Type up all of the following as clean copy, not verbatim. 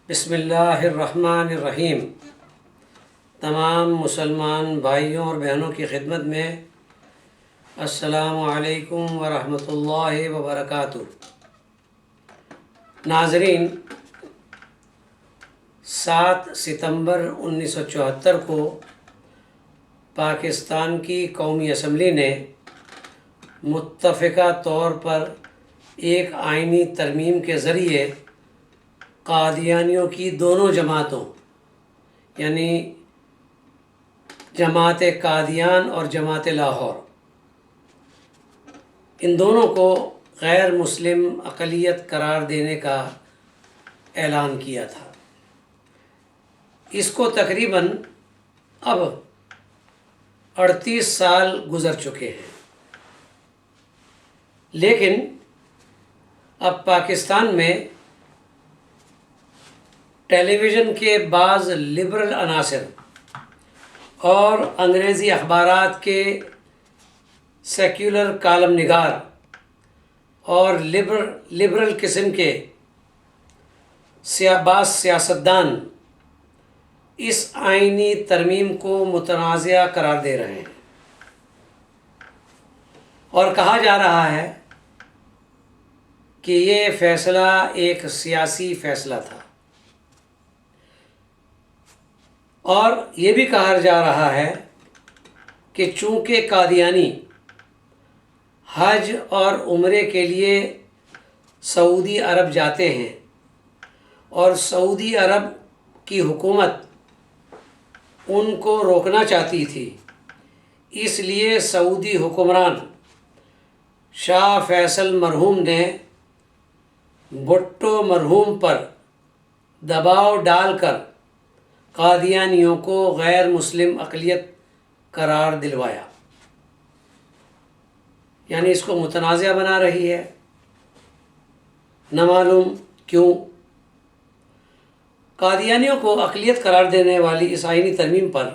بسم اللہ الرحمن الرحیم۔ تمام مسلمان بھائیوں اور بہنوں کی خدمت میں السلام علیکم ورحمۃ اللہ وبرکاتہ۔ ناظرین، 7 ستمبر 1974 کو پاکستان کی قومی اسمبلی نے متفقہ طور پر ایک آئینی ترمیم کے ذریعے قادیانیوں کی دونوں جماعتوں یعنی جماعت قادیان اور جماعت لاہور، ان دونوں کو غیر مسلم اقلیت قرار دینے کا اعلان کیا تھا۔ اس کو تقریباً اب 38 سال گزر چکے ہیں، لیکن اب پاکستان میں ٹیلی ویژن کے بعض لبرل عناصر اور انگریزی اخبارات کے سیکولر کالم نگار اور لبرل قسم کے بعض سیاستدان اس آئینی ترمیم کو متنازع قرار دے رہے ہیں اور کہا جا رہا ہے کہ یہ فیصلہ ایک سیاسی فیصلہ تھا، اور یہ بھی کہا جا رہا ہے کہ چونکہ قادیانی حج اور عمرے کے لیے سعودی عرب جاتے ہیں اور سعودی عرب کی حکومت ان کو روکنا چاہتی تھی، اس لیے سعودی حکمران شاہ فیصل مرحوم نے بھٹو مرحوم پر دباؤ ڈال کر قادیانیوں کو غیر مسلم اقلیت قرار دلوایا، یعنی اس کو متنازع بنا رہی ہے۔ نہ معلوم کیوں قادیانیوں کو اقلیت قرار دینے والی اس آئینی ترمیم پر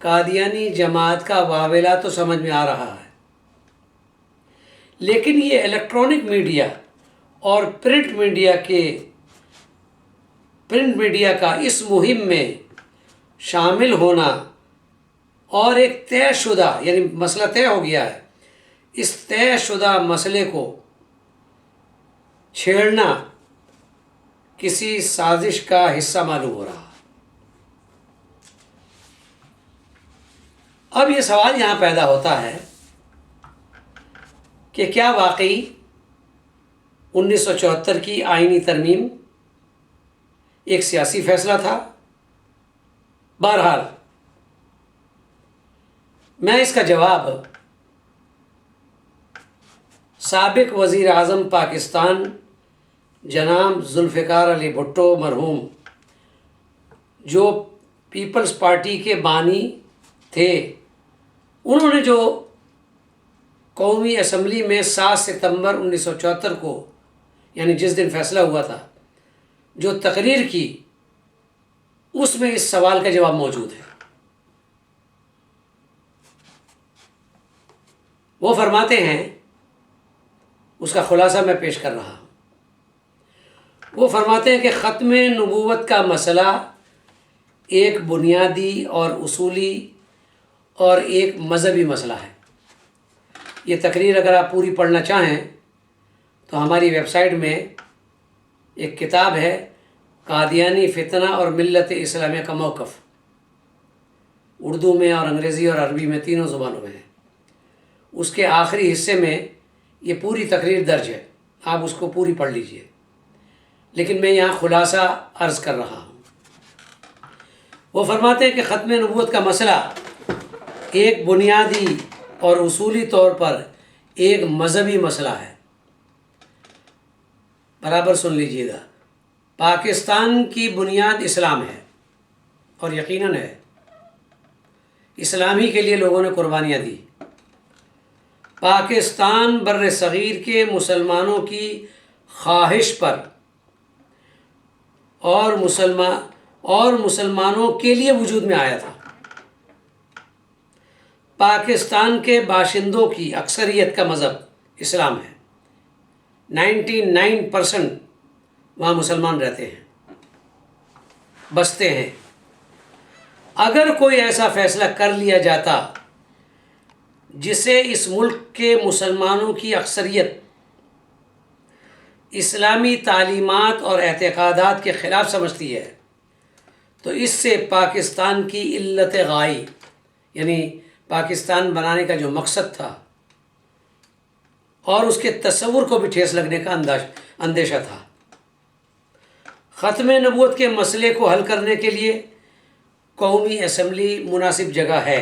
قادیانی جماعت کا واویلا تو سمجھ میں آ رہا ہے، لیکن یہ الیکٹرانک میڈیا اور پرنٹ میڈیا کا اس مہم میں شامل ہونا اور ایک طے شدہ یعنی مسئلہ طے ہو گیا ہے، اس طے شدہ مسئلے کو چھیڑنا کسی سازش کا حصہ معلوم ہو رہا۔ اب یہ سوال یہاں پیدا ہوتا ہے کہ کیا واقعی 1974 کی آئینی ترمیم ایک سیاسی فیصلہ تھا؟ بہرحال میں اس کا جواب سابق وزیر اعظم پاکستان جناب ذوالفقار علی بھٹو مرحوم، جو پیپلز پارٹی کے بانی تھے، انہوں نے جو قومی اسمبلی میں 7 ستمبر 1974 کو یعنی جس دن فیصلہ ہوا تھا جو تقریر کی، اس میں اس سوال کا جواب موجود ہے۔ وہ فرماتے ہیں، اس کا خلاصہ میں پیش کر رہا ہوں۔ وہ فرماتے ہیں کہ ختم نبوت کا مسئلہ ایک بنیادی اور اصولی اور ایک مذہبی مسئلہ ہے۔ یہ تقریر اگر آپ پوری پڑھنا چاہیں تو ہماری ویب سائٹ میں ایک کتاب ہے، قادیانی فتنہ اور ملت اسلامیہ کا موقف، اردو میں اور انگریزی اور عربی میں تینوں زبانوں میں ہے۔ اس کے آخری حصے میں یہ پوری تقریر درج ہے، آپ اس کو پوری پڑھ لیجئے، لیکن میں یہاں خلاصہ عرض کر رہا ہوں۔ وہ فرماتے ہیں کہ ختم نبوت کا مسئلہ ایک بنیادی اور اصولی طور پر ایک مذہبی مسئلہ ہے۔ برابر سن لیجئے گا، پاکستان کی بنیاد اسلام ہے، اور یقیناً ہے، اسلام ہی کے لیے لوگوں نے قربانیاں دی۔ پاکستان بر صغیر کے مسلمانوں کی خواہش پر اور مسلمانوں کے لیے وجود میں آیا تھا۔ پاکستان کے باشندوں کی اکثریت کا مذہب اسلام ہے، 99% وہاں مسلمان رہتے ہیں، بستے ہیں۔ اگر کوئی ایسا فیصلہ کر لیا جاتا جسے اس ملک کے مسلمانوں کی اکثریت اسلامی تعلیمات اور اعتقادات کے خلاف سمجھتی ہے، تو اس سے پاکستان کی علت غائی، یعنی پاکستان بنانے کا جو مقصد تھا اور اس کے تصور کو بھی ٹھیس لگنے کا اندیشہ تھا۔ ختم نبوت کے مسئلے کو حل کرنے کے لیے قومی اسمبلی مناسب جگہ ہے۔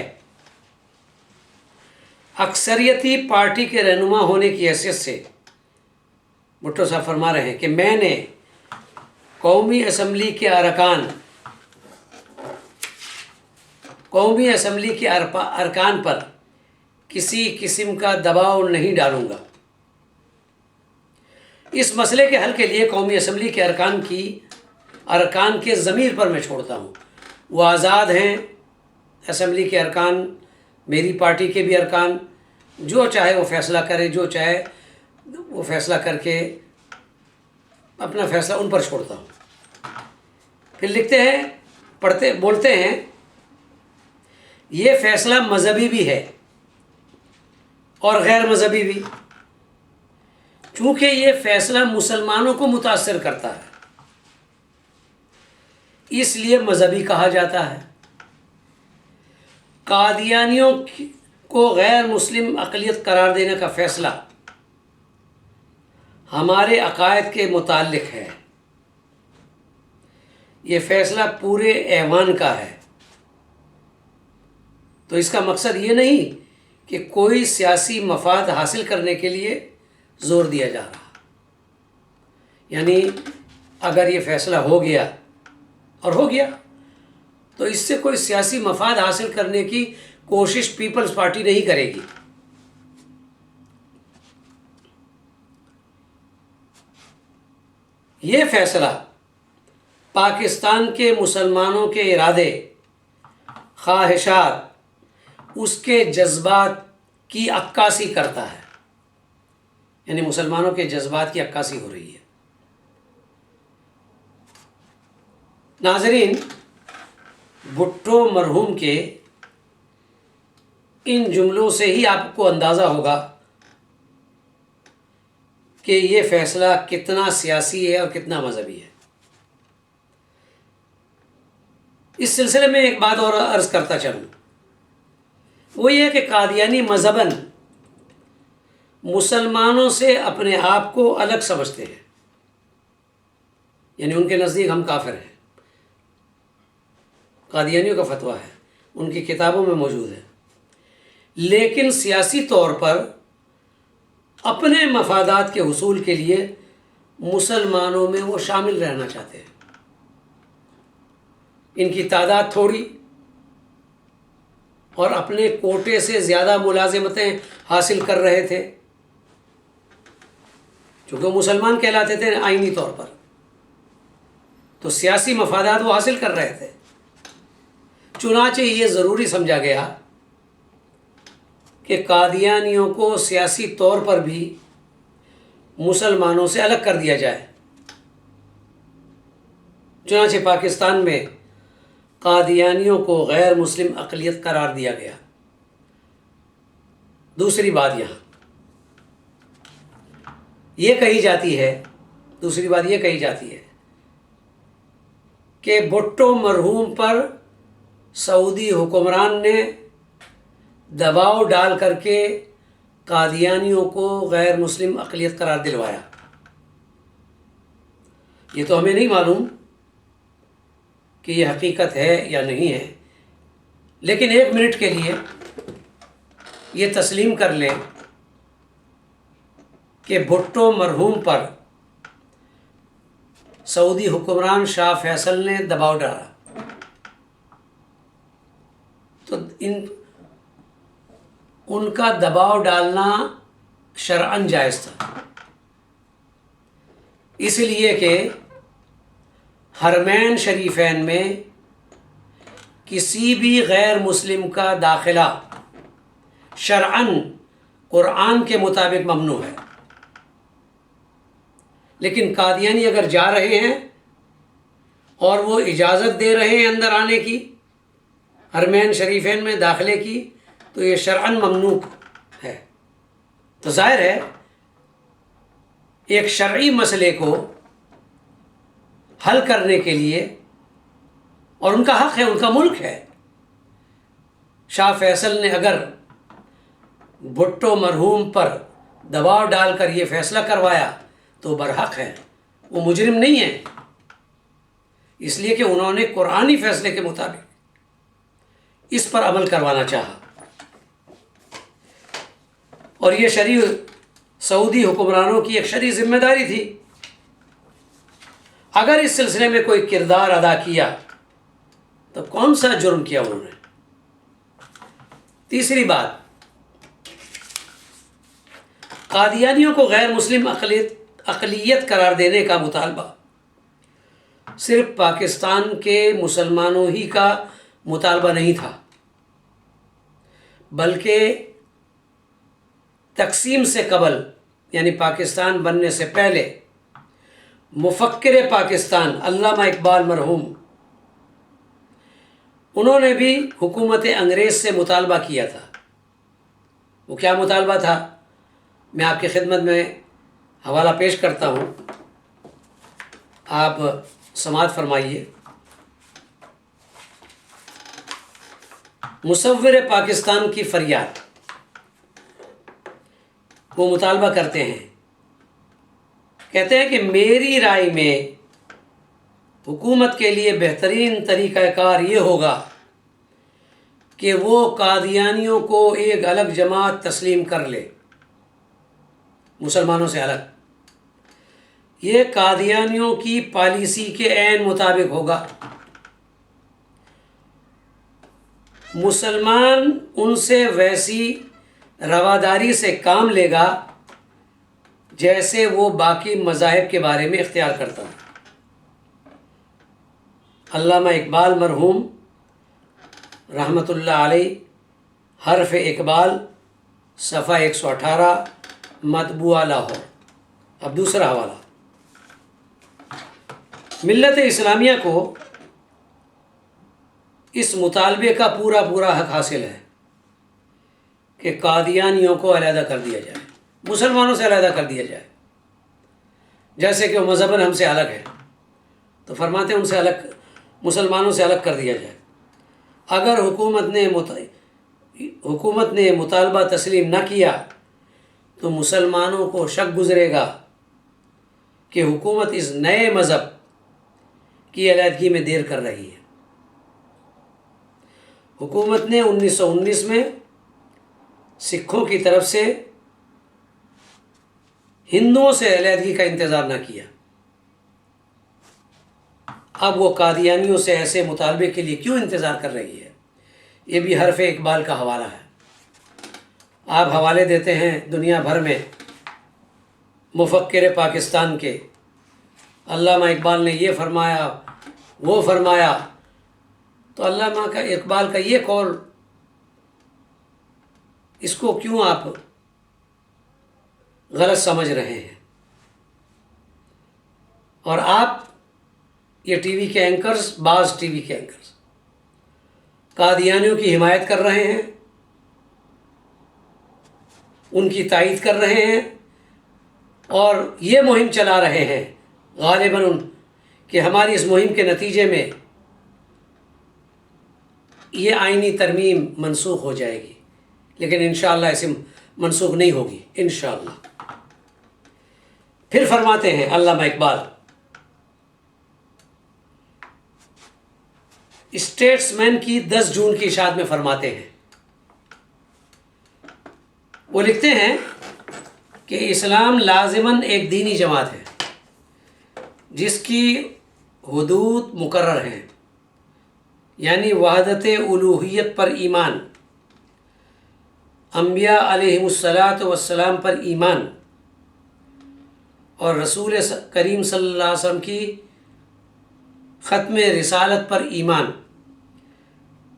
اکثریتی پارٹی کے رہنما ہونے کی حیثیت سے بھٹو صاحب فرما رہے ہیں کہ میں نے قومی اسمبلی کے ارکان پر کسی قسم کا دباؤ نہیں ڈالوں گا۔ اس مسئلے کے حل کے لیے قومی اسمبلی کے ارکان کے ضمیر پر میں چھوڑتا ہوں۔ وہ آزاد ہیں، اسمبلی کے ارکان، میری پارٹی کے بھی ارکان، جو چاہے وہ فیصلہ کرے، جو چاہے وہ فیصلہ کر کے اپنا فیصلہ ان پر چھوڑتا ہوں۔ پھر لکھتے ہیں، بولتے ہیں، یہ فیصلہ مذہبی بھی ہے اور غیر مذہبی بھی، چونکہ یہ فیصلہ مسلمانوں کو متاثر کرتا ہے، اس لیے مذہبی کہا جاتا ہے۔ قادیانیوں کو غیر مسلم اقلیت قرار دینے کا فیصلہ ہمارے عقائد کے متعلق ہے۔ یہ فیصلہ پورے ایوان کا ہے، تو اس کا مقصد یہ نہیں کہ کوئی سیاسی مفاد حاصل کرنے کے لیے زور دیا جا رہا، یعنی اگر یہ فیصلہ ہو گیا اور ہو گیا تو اس سے کوئی سیاسی مفاد حاصل کرنے کی کوشش پیپلز پارٹی نہیں کرے گی۔ یہ فیصلہ پاکستان کے مسلمانوں کے ارادے، خواہشات، اس کے جذبات کی عکاسی کرتا ہے، یعنی مسلمانوں کے جذبات کی عکاسی ہو رہی ہے۔ ناظرین، بھٹو مرحوم کے ان جملوں سے ہی آپ کو اندازہ ہوگا کہ یہ فیصلہ کتنا سیاسی ہے اور کتنا مذہبی ہے۔ اس سلسلے میں ایک بات اور عرض کرتا چلوں، وہ یہ کہ قادیانی مذہباً مسلمانوں سے اپنے آپ کو الگ سمجھتے ہیں، یعنی ان کے نزدیک ہم کافر ہیں۔ قادیانیوں کا فتویٰ ہے، ان کی کتابوں میں موجود ہے، لیکن سیاسی طور پر اپنے مفادات کے حصول کے لیے مسلمانوں میں وہ شامل رہنا چاہتے ہیں۔ ان کی تعداد تھوڑی اور اپنے کوٹے سے زیادہ ملازمتیں حاصل کر رہے تھے، چونکہ مسلمان کہلاتے تھے آئینی طور پر، تو سیاسی مفادات وہ حاصل کر رہے تھے۔ چنانچہ یہ ضروری سمجھا گیا کہ قادیانیوں کو سیاسی طور پر بھی مسلمانوں سے الگ کر دیا جائے۔ چنانچہ پاکستان میں قادیانیوں کو غیر مسلم اقلیت قرار دیا گیا۔ دوسری بات یہ کہی جاتی ہے کہ بھٹو مرحوم پر سعودی حکمران نے دباؤ ڈال کر کے قادیانیوں کو غیر مسلم اقلیت قرار دلوایا۔ یہ تو ہمیں نہیں معلوم کہ یہ حقیقت ہے یا نہیں ہے، لیکن ایک منٹ کے لیے یہ تسلیم کر لیں کہ بھٹو مرحوم پر سعودی حکمران شاہ فیصل نے دباؤ ڈالا، تو ان کا دباؤ ڈالنا شرعاً جائز تھا، اس لیے کہ حرمین شریفین میں کسی بھی غیر مسلم کا داخلہ شرعاً قرآن کے مطابق ممنوع ہے۔ لیکن قادیانی اگر جا رہے ہیں اور وہ اجازت دے رہے ہیں اندر آنے کی، حرمین شریفین میں داخلے کی، تو یہ شرعاً ممنوع ہے۔ تو ظاہر ہے ایک شرعی مسئلے کو حل کرنے کے لیے، اور ان کا حق ہے، ان کا ملک ہے، شاہ فیصل نے اگر بھٹو مرحوم پر دباؤ ڈال کر یہ فیصلہ کروایا تو برحق ہے، وہ مجرم نہیں ہے، اس لیے کہ انہوں نے قرآنی فیصلے کے مطابق اس پر عمل کروانا چاہا، اور یہ شرعی سعودی حکمرانوں کی ایک شرعی ذمہ داری تھی۔ اگر اس سلسلے میں کوئی کردار ادا کیا تو کون سا جرم کیا انہوں نے؟ تیسری بات، قادیانیوں کو غیر مسلم اقلیت قرار دینے کا مطالبہ صرف پاکستان کے مسلمانوں ہی کا مطالبہ نہیں تھا، بلکہ تقسیم سے قبل، یعنی پاکستان بننے سے پہلے، مفکر پاکستان علامہ اقبال مرحوم، انہوں نے بھی حکومت انگریز سے مطالبہ کیا تھا۔ وہ کیا مطالبہ تھا؟ میں آپ کی خدمت میں حوالہ پیش کرتا ہوں، آپ سماعت فرمائیے۔ مصور پاکستان کی فریاد، وہ مطالبہ کرتے ہیں، کہتے ہیں کہ میری رائے میں حکومت کے لیے بہترین طریقہ کار یہ ہوگا کہ وہ قادیانیوں کو ایک الگ جماعت تسلیم کر لے، مسلمانوں سے الگ۔ یہ قادیانیوں کی پالیسی کے عین مطابق ہوگا۔ مسلمان ان سے ویسی رواداری سے کام لے گا جیسے وہ باقی مذاہب کے بارے میں اختیار کرتا ہے۔ علامہ اقبال مرحوم رحمۃ اللہ علیہ، حرف اقبال، صفحہ 118، مطبوعہ لاہور۔ اب دوسرا حوالہ، ملت اسلامیہ کو اس مطالبے کا پورا حق حاصل ہے کہ قادیانیوں کو علیحدہ کر دیا جائے، مسلمانوں سے علیحدہ کر دیا جائے، جیسے کہ وہ مذہباً ہم سے الگ ہے، تو فرماتے ہیں ان سے الگ، مسلمانوں سے الگ کر دیا جائے۔ اگر حکومت نے مطالبہ تسلیم نہ کیا تو مسلمانوں کو شک گزرے گا کہ حکومت اس نئے مذہب کی علیحدگی میں دیر کر رہی ہے۔ حکومت نے 1919 میں سکھوں کی طرف سے ہندوؤں سے علیحدگی کا انتظار نہ کیا، اب وہ قادیانیوں سے ایسے مطالبے کے لیے کیوں انتظار کر رہی ہے؟ یہ بھی حرف اقبال کا حوالہ ہے۔ آپ حوالے دیتے ہیں دنیا بھر میں مفکر پاکستان کے، علامہ اقبال نے یہ فرمایا، وہ فرمایا، تو علامہ اقبال کا یہ قول، اس کو کیوں آپ غلط سمجھ رہے ہیں؟ اور آپ یہ ٹی وی کے اینکرز، بعض ٹی وی کے اینکرز قادیانیوں کی حمایت کر رہے ہیں، ان کی تائید کر رہے ہیں، اور یہ مہم چلا رہے ہیں غالباً کہ ہماری اس مہم کے نتیجے میں یہ آئینی ترمیم منسوخ ہو جائے گی، لیکن انشاءاللہ اسے منسوخ نہیں ہوگی انشاءاللہ۔ پھر فرماتے ہیں علامہ اقبال، اسٹیٹس مین کی 10 جون کی اشاعت میں فرماتے ہیں، وہ لکھتے ہیں کہ اسلام لازماً ایک دینی جماعت ہے جس کی حدود مقرر ہیں، یعنی وحدت الوہیت پر ایمان، انبیاء علیہم الصلاۃ والسلام پر ایمان، اور رسول کریم صلی اللہ علیہ وسلم کی ختم رسالت پر ایمان۔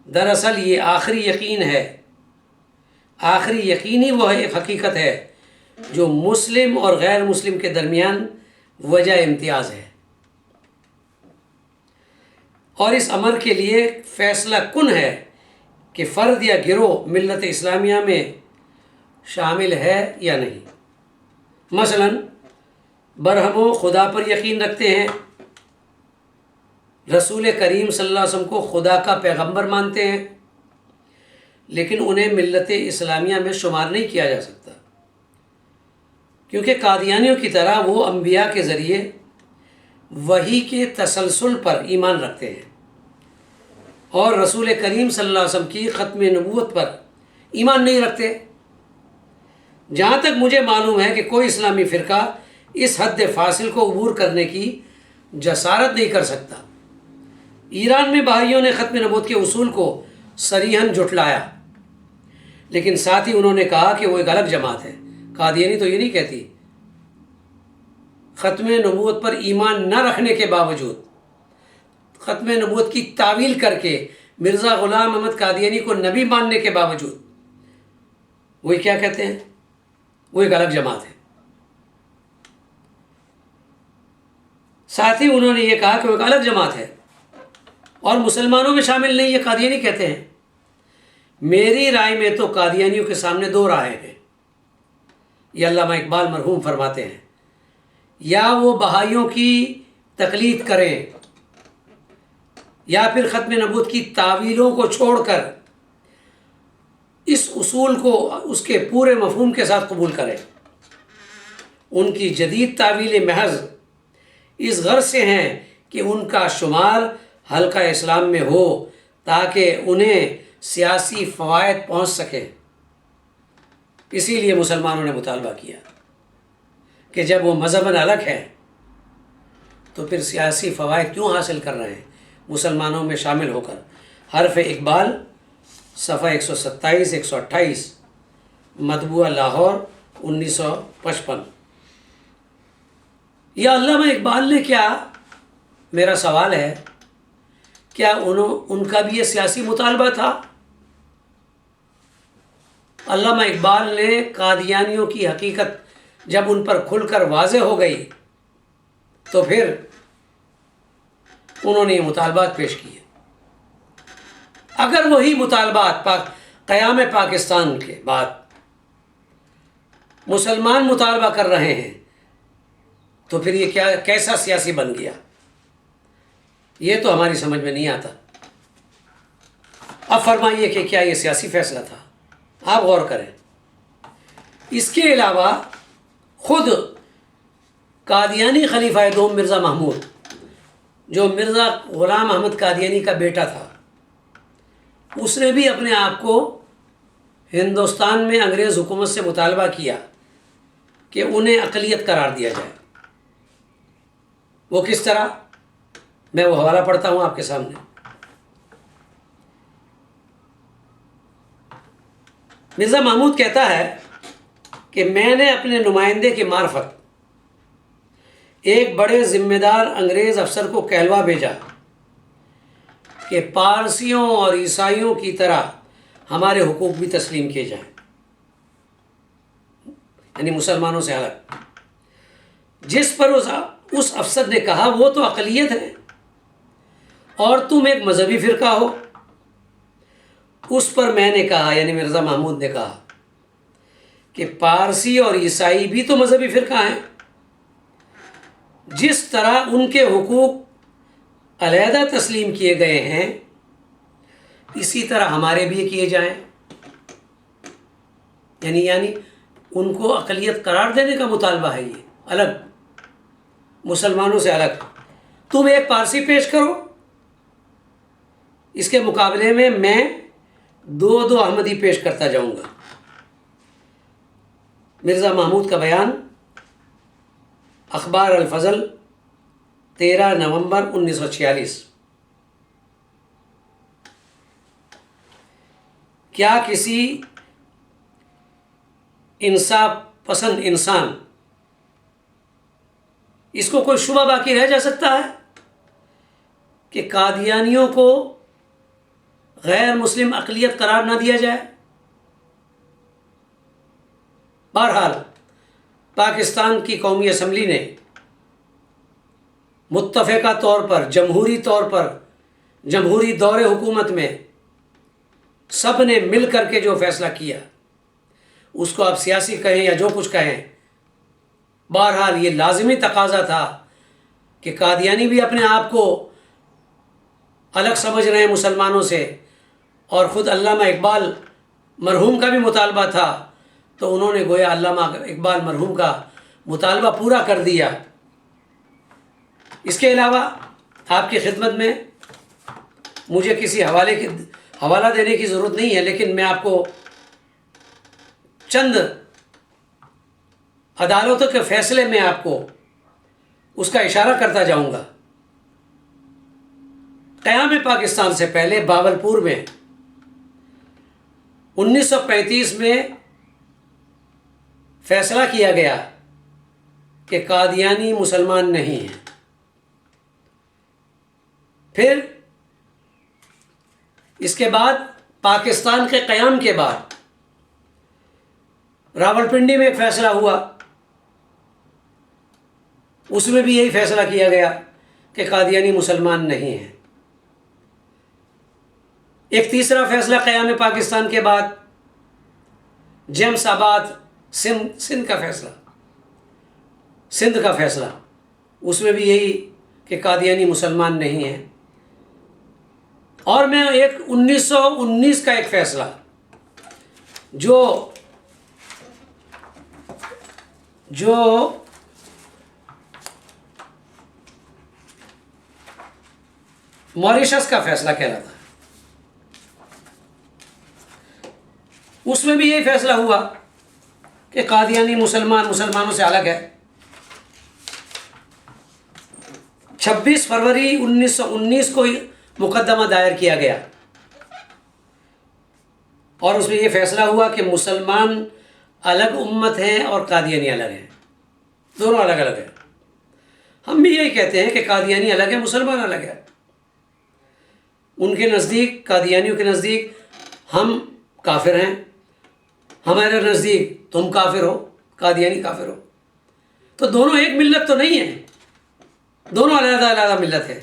دراصل یہ آخری یقین ہے، آخری یقینی وہ ایک حقیقت ہے جو مسلم اور غیر مسلم کے درمیان وجہ امتیاز ہے، اور اس امر کے لیے فیصلہ کن ہے کہ فرد یا گروہ ملت اسلامیہ میں شامل ہے یا نہیں۔ مثلا برہمو خدا پر یقین رکھتے ہیں، رسول کریم صلی اللہ علیہ وسلم کو خدا کا پیغمبر مانتے ہیں، لیکن انہیں ملت اسلامیہ میں شمار نہیں کیا جا سکتا، کیونکہ قادیانیوں کی طرح وہ انبیاء کے ذریعے وحی کے تسلسل پر ایمان رکھتے ہیں، اور رسول کریم صلی اللہ علیہ وسلم کی ختم نبوت پر ایمان نہیں رکھتے۔ جہاں تک مجھے معلوم ہے کہ کوئی اسلامی فرقہ اس حد فاصل کو عبور کرنے کی جسارت نہیں کر سکتا۔ ایران میں بہائیوں نے ختم نبوت کے اصول کو صریحاً جھٹلایا، لیکن ساتھ ہی انہوں نے کہا کہ وہ ایک الگ جماعت ہے۔ قادیانی تو یہ نہیں کہتی۔ ختم نبوت پر ایمان نہ رکھنے کے باوجود، ختم نبوت کی تعویل کر کے مرزا غلام احمد قادیانی کو نبی ماننے کے باوجود وہ کیا کہتے ہیں؟ وہ ایک الگ جماعت ہے۔ ساتھ ہی انہوں نے یہ کہا کہ وہ ایک الگ جماعت ہے اور مسلمانوں میں شامل نہیں، یہ قادیانی کہتے ہیں۔ میری رائے میں تو قادیانیوں کے سامنے دو راہیں ہیں، یہ علامہ اقبال مرحوم فرماتے ہیں۔ یا وہ بہائیوں کی تقلید کریں، یا پھر ختم نبوت کی تعویلوں کو چھوڑ کر اس اصول کو اس کے پورے مفہوم کے ساتھ قبول کریں۔ ان کی جدید تعویل محض اس غرض سے ہیں کہ ان کا شمار حلقہ اسلام میں ہو تاکہ انہیں سیاسی فوائد پہنچ سکے۔ اسی لیے مسلمانوں نے مطالبہ کیا کہ جب وہ مذہباً الگ ہے تو پھر سیاسی فوائد کیوں حاصل کر رہے ہیں مسلمانوں میں شامل ہو کر۔ حرف اقبال صفحہ 127 128، مطبوعہ لاہور 1955۔ یا علامہ اقبال نے کیا، میرا سوال ہے، کیا ان کا بھی یہ سیاسی مطالبہ تھا؟ علامہ اقبال نے قادیانیوں کی حقیقت جب ان پر کھل کر واضح ہو گئی تو پھر انہوں نے یہ مطالبات پیش کیے۔ اگر وہی مطالبات قیام پاکستان کے بعد مسلمان مطالبہ کر رہے ہیں تو پھر یہ کیسا سیاسی بن گیا، یہ تو ہماری سمجھ میں نہیں آتا۔ اب فرمائیے کہ کیا یہ سیاسی فیصلہ تھا؟ آپ غور کریں۔ اس کے علاوہ خود قادیانی خلیفہ دوم مرزا محمود، جو مرزا غلام احمد قادیانی کا بیٹا تھا، اس نے بھی اپنے آپ کو ہندوستان میں انگریز حکومت سے مطالبہ کیا کہ انہیں اقلیت قرار دیا جائے۔ وہ کس طرح؟ میں وہ حوالہ پڑھتا ہوں آپ کے سامنے۔ مرزا محمود کہتا ہے کہ میں نے اپنے نمائندے کی معرفت ایک بڑے ذمہ دار انگریز افسر کو کہلوا بھیجا کہ پارسیوں اور عیسائیوں کی طرح ہمارے حقوق بھی تسلیم کیے جائیں، یعنی مسلمانوں سے الگ۔ جس پر اس افسر نے کہا وہ تو اقلیت ہے اور تم ایک مذہبی فرقہ ہو۔ اس پر میں نے کہا، یعنی مرزا محمود نے کہا، کہ پارسی اور عیسائی بھی تو مذہبی فرقہ ہیں، جس طرح ان کے حقوق علیحدہ تسلیم کیے گئے ہیں اسی طرح ہمارے بھی کیے جائیں، یعنی ان کو اقلیت قرار دینے کا مطالبہ ہے، یہ الگ، مسلمانوں سے الگ۔ تم ایک پارسی پیش کرو، اس کے مقابلے میں میں دو احمدی پیش کرتا جاؤں گا۔ مرزا محمود کا بیان، اخبار الفضل 13 نومبر 1946۔ کیا کسی انصاف پسند انسان اس کو کوئی شبہ باقی رہ جا سکتا ہے کہ قادیانیوں کو غیر مسلم اقلیت قرار نہ دیا جائے؟ بہرحال پاکستان کی قومی اسمبلی نے متفقہ طور پر، جمہوری طور پر، جمہوری دور حکومت میں سب نے مل کر کے جو فیصلہ کیا، اس کو آپ سیاسی کہیں یا جو کچھ کہیں، بہرحال یہ لازمی تقاضا تھا کہ قادیانی بھی اپنے آپ کو الگ سمجھ رہے ہیں مسلمانوں سے، اور خود علامہ اقبال مرحوم کا بھی مطالبہ تھا، تو انہوں نے گویا علامہ اقبال مرحوم کا مطالبہ پورا کر دیا۔ اس کے علاوہ آپ کی خدمت میں مجھے کسی حوالہ دینے کی ضرورت نہیں ہے، لیکن میں آپ کو چند عدالتوں کے فیصلے میں آپ کو اس کا اشارہ کرتا جاؤں گا۔ قیام پاکستان سے پہلے بہاولپور میں 1935 میں فیصلہ کیا گیا کہ قادیانی مسلمان نہیں ہیں۔ پھر اس کے بعد پاکستان کے قیام کے بعد راولپنڈی میں ایک فیصلہ ہوا، اس میں بھی یہی فیصلہ کیا گیا کہ قادیانی مسلمان نہیں ہیں۔ ایک تیسرا فیصلہ قیام پاکستان کے بعد جیمس آباد سندھ کا فیصلہ، اس میں بھی یہی کہ قادیانی مسلمان نہیں ہیں۔ اور میں ایک 1919 کا ایک فیصلہ جو موریشس کا فیصلہ کہلاتا ہے، اس میں بھی یہی فیصلہ ہوا کہ قادیانی مسلمانوں سے الگ ہے۔ 26 فروری 1919 کو مقدمہ دائر کیا گیا، اور اس میں یہ فیصلہ ہوا کہ مسلمان الگ امت ہیں اور قادیانی الگ ہیں، دونوں الگ الگ ہیں۔ ہم بھی یہی کہتے ہیں کہ قادیانی الگ ہے، مسلمان الگ ہے۔ ان کے نزدیک، قادیانیوں کے نزدیک ہم کافر ہیں، ہمارے نزدیک تم کافر ہو، قادیانی کافر ہو۔ تو دونوں ایک ملت تو نہیں ہیں، دونوں علیحدہ علیحدہ ملت ہے۔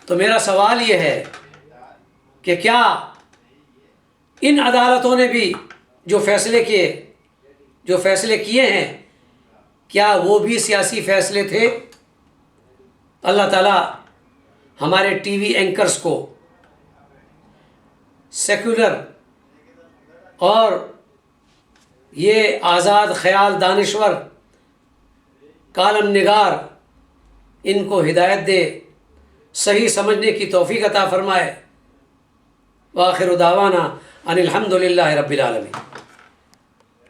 تو میرا سوال یہ ہے کہ کیا ان عدالتوں نے بھی جو فیصلے کیے ہیں، کیا وہ بھی سیاسی فیصلے تھے؟ اللہ تعالیٰ ہمارے ٹی وی اینکرز کو سیکولر اور یہ آزاد خیال دانشور کالم نگار، ان کو ہدایت دے، صحیح سمجھنے کی توفیق عطا فرمائے۔ وآخر دعوانا ان الحمد للہ رب العالمین۔